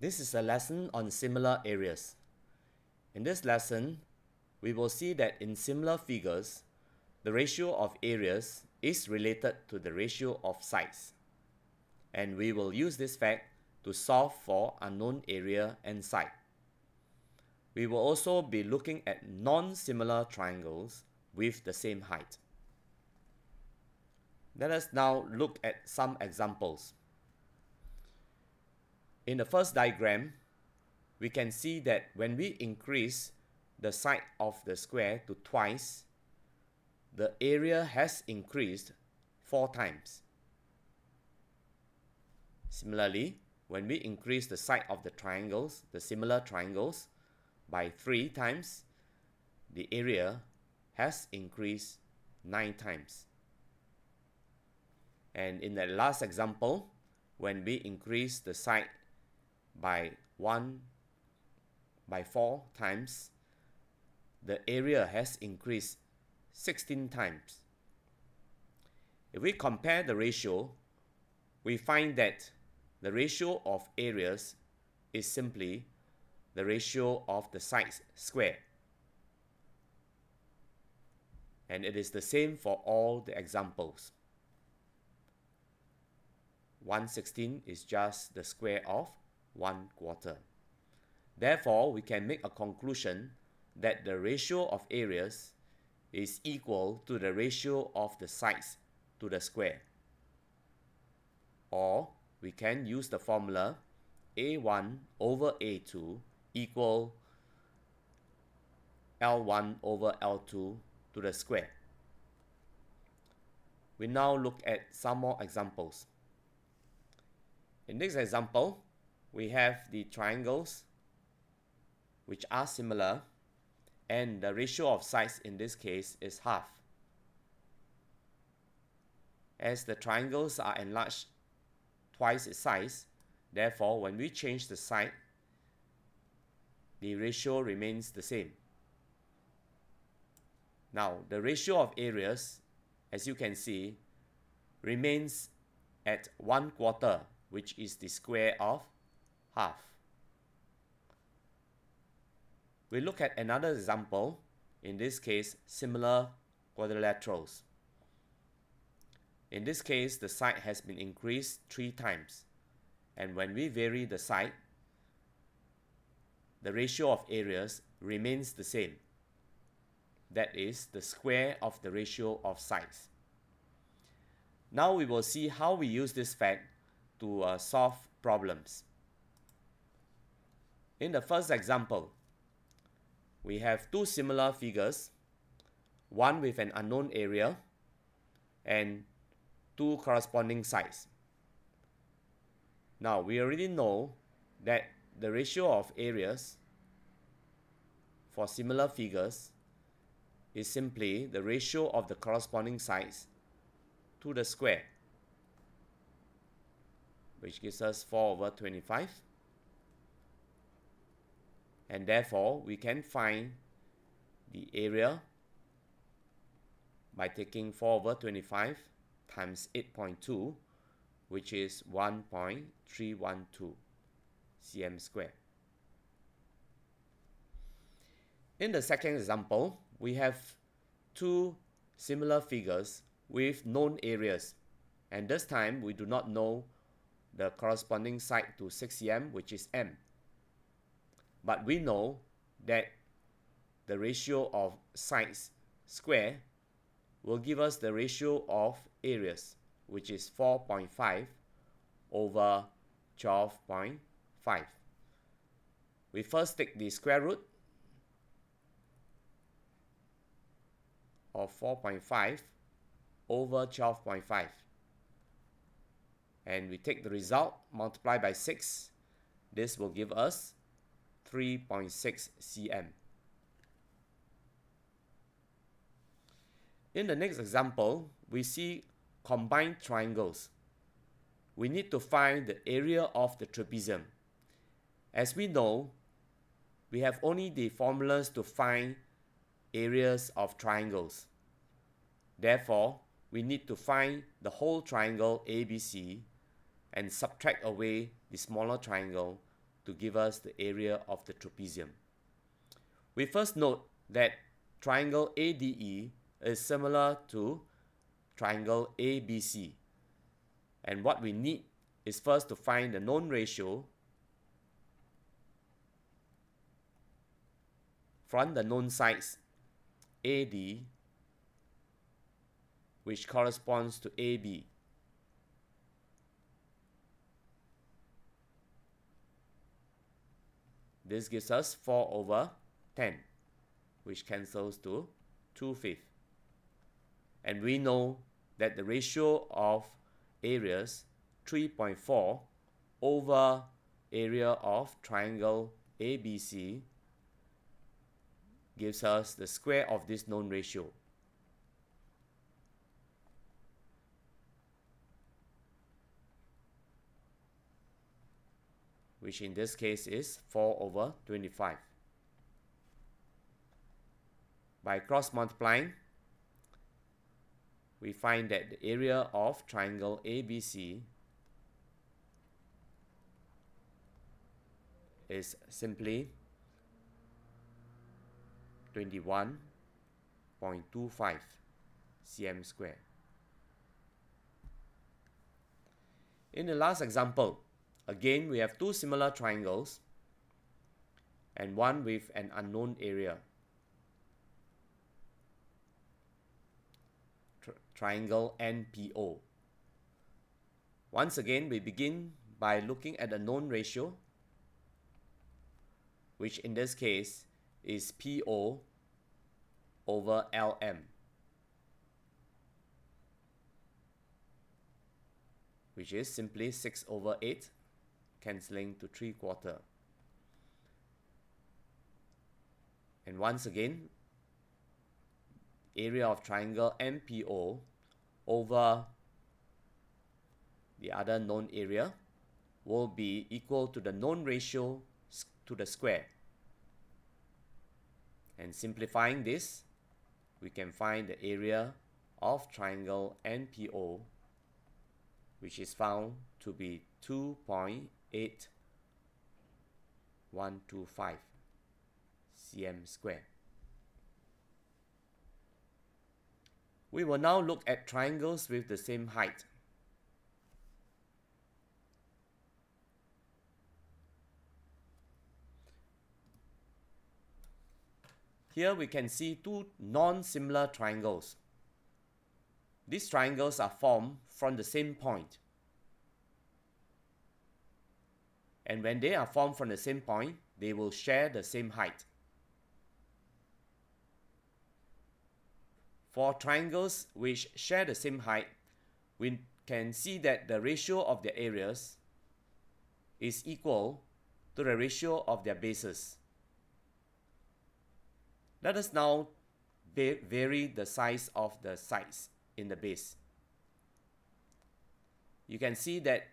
This is a lesson on similar areas. In this lesson, we will see that in similar figures, the ratio of areas is related to the ratio of sides. And we will use this fact to solve for unknown area and side. We will also be looking at non-similar triangles with the same height. Let us now look at some examples. In the first diagram, we can see that when we increase the side of the square to twice, the area has increased 4 times. Similarly, when we increase the side of the triangles, the similar triangles, by 3 times, the area has increased 9 times. And in the last example, when we increase the side by 4 times, the area has increased 16 times. If we compare the ratio, we find that the ratio of areas is simply the ratio of the sides squared. And it is the same for all the examples. 1/16 is just the square of 1/4. Therefore, we can make a conclusion that the ratio of areas is equal to the ratio of the sides to the square. Or we can use the formula A1 over A2 equal L1 over L2 to the square. We now look at some more examples. In this example, we have the triangles which are similar, and the ratio of sides in this case is half. As the triangles are enlarged twice its size, therefore when we change the side, the ratio remains the same. Now, the ratio of areas, as you can see, remains at 1/4, which is the square of half. We look at another example, in this case, similar quadrilaterals. In this case, the side has been increased 3 times, and when we vary the side, the ratio of areas remains the same. That is the square of the ratio of sides. Now we will see how we use this fact to solve problems. In the first example, we have 2 similar figures, one with an unknown area and 2 corresponding sides. Now we already know that the ratio of areas for similar figures is simply the ratio of the corresponding sides to the square, which gives us 4/25. And therefore, we can find the area by taking 4/25 times 8.2, which is 1.312 cm squared. In the second example, we have 2 similar figures with known areas, and this time we do not know the corresponding side to 6 cm, which is m. But we know that the ratio of sides square will give us the ratio of areas, which is 4.5 over 12.5. We first take the square root of 4.5 over 12.5, and we take the result, multiply by 6. This will give us 3.6 cm. In the next example, we see combined triangles. We need to find the area of the trapezium. As we know, we have only the formulas to find areas of triangles. Therefore, we need to find the whole triangle ABC and subtract away the smaller triangle to give us the area of the trapezium. We first note that triangle ADE is similar to triangle ABC. And what we need is first to find the known ratio from the known sides AD, which corresponds to AB. This gives us 4/10, which cancels to 2/5. And we know that the ratio of areas 3.4 over area of triangle ABC gives us the square of this known ratio. Which in this case is 4/25. By cross multiplying, we find that the area of triangle ABC is simply 21.25 cm square. In the last example, again, we have two similar triangles and one with an unknown area. Triangle NPO. Once again, we begin by looking at the known ratio, which in this case is PO over LM, which is simply 6/8, cancelling to 3/4. And once again, area of triangle MPO over the other known area will be equal to the known ratio to the square. And simplifying this, we can find the area of triangle NPO, which is found to be 2.8125 cm square. We will now look at triangles with the same height. Here we can see two non-similar triangles. These triangles are formed from the same point. And when they are formed from the same point, they will share the same height. For triangles which share the same height, we can see that the ratio of their areas is equal to the ratio of their bases. Let us now vary the size of the sides in the base. You can see that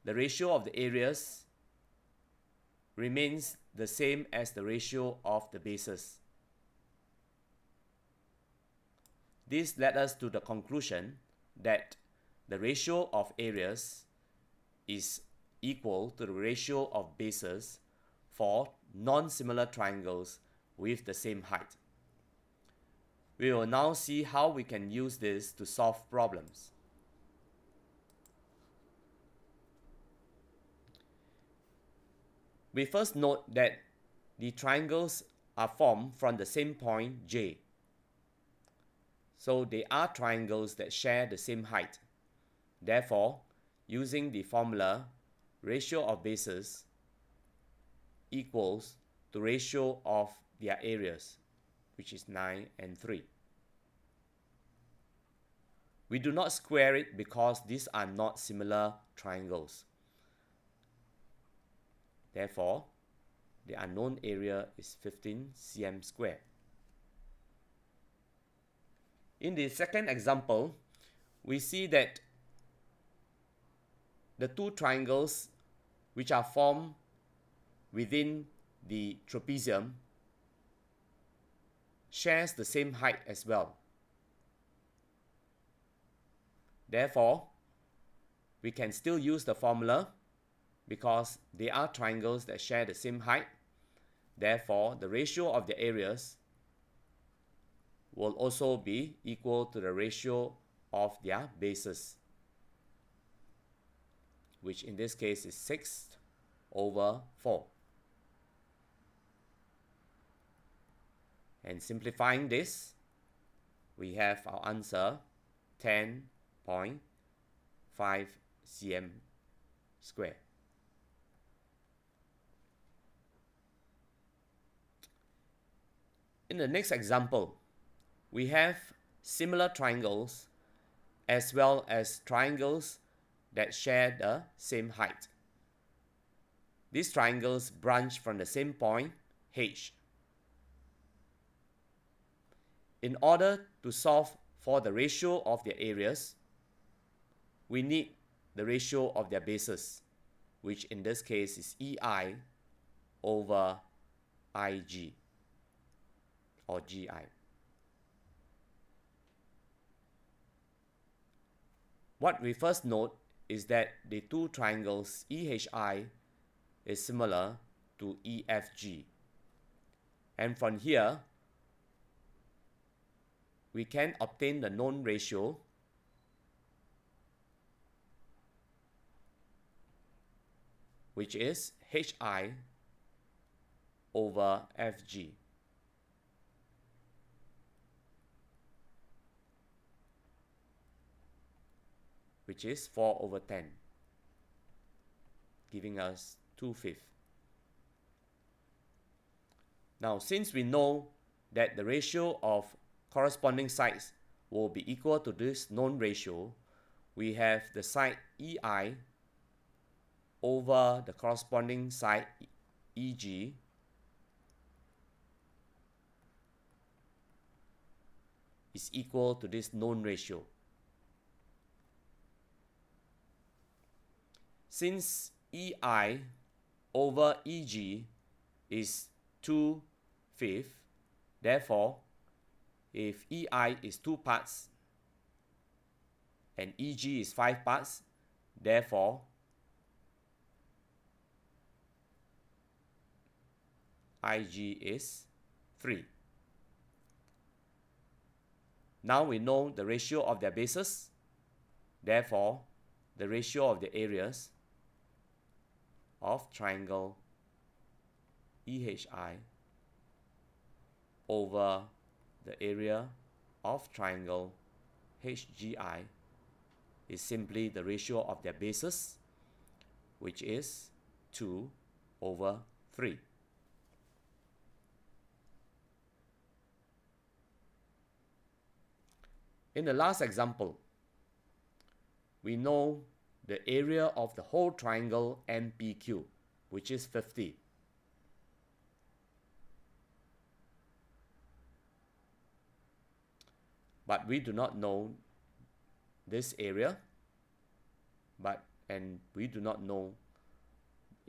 the ratio of the areas remains the same as the ratio of the bases. This led us to the conclusion that the ratio of areas is equal to the ratio of bases for non-similar triangles with the same height. We will now see how we can use this to solve problems. We first note that the triangles are formed from the same point J. So they are triangles that share the same height. Therefore, using the formula ratio of bases equals to ratio of their areas, which is 9 and 3. We do not square it because these are not similar triangles. Therefore, the unknown area is 15 cm square. In the second example, we see that the two triangles which are formed within the trapezium shares the same height as well. Therefore, we can still use the formula because they are triangles that share the same height. Therefore, the ratio of the areas will also be equal to the ratio of their bases, which in this case is 6/4. And simplifying this, we have our answer 10.5 cm square. In the next example, we have similar triangles as well as triangles that share the same height. These triangles branch from the same point, H. In order to solve for the ratio of their areas, we need the ratio of their bases, which in this case is EI over IG or GI. What we first note is that the two triangles EHI is similar to EFG. And from here, we can obtain the known ratio which is HI over FG. Which is 4/10, giving us 2/5. Now, since we know that the ratio of corresponding sides will be equal to this known ratio, we have the side EI over the corresponding side EG is equal to this known ratio. Since EI over EG is 2/5, therefore, if EI is 2 parts and EG is 5 parts, therefore, IG is 3. Now we know the ratio of their bases, therefore, the ratio of the areas of triangle EHI over the area of triangle HGI is simply the ratio of their bases, which is 2/3. In the last example, we know the area of the whole triangle MPQ, which is 50. But we do not know this area, and we do not know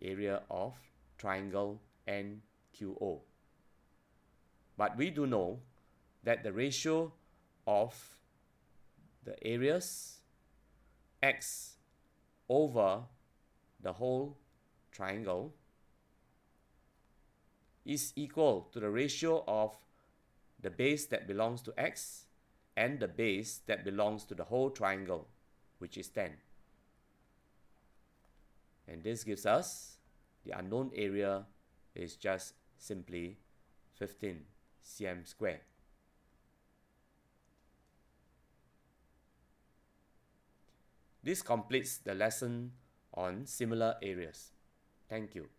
area of triangle NQO. But we do know that the ratio of the areas X over the whole triangle is equal to the ratio of the base that belongs to X and the base that belongs to the whole triangle, which is 10. And this gives us the unknown area is just simply 15 cm square. This completes the lesson on similar areas. Thank you.